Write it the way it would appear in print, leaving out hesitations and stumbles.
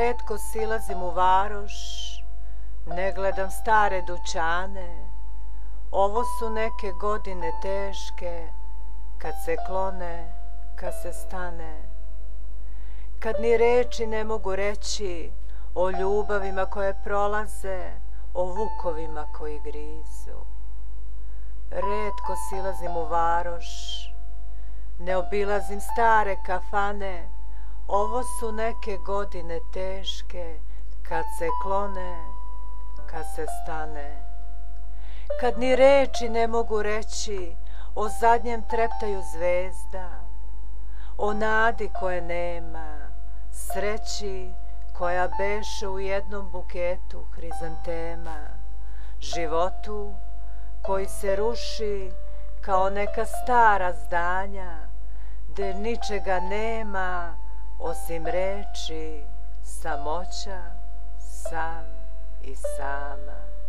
Retko silazim u varoš, ne gledam stare dućane. Ovo su neke godine teške, kad se klone, kad se stane. Kad ni reči ne mogu reći o ljubavima koje prolaze, o vukovima koji grizu. Retko silazim u varoš, ne obilazim stare kafane. Ovo su neke godine teške, kad se klone, kad se stane. Kad ni reči ne mogu reći o zadnjem treptaju zvezda, o nadi koje nema, sreći koja beše u jednom buketu hrizantema, životu koji se ruši kao neka stara zdanja, gde ničega nema osim reči, samoća, sam i sama.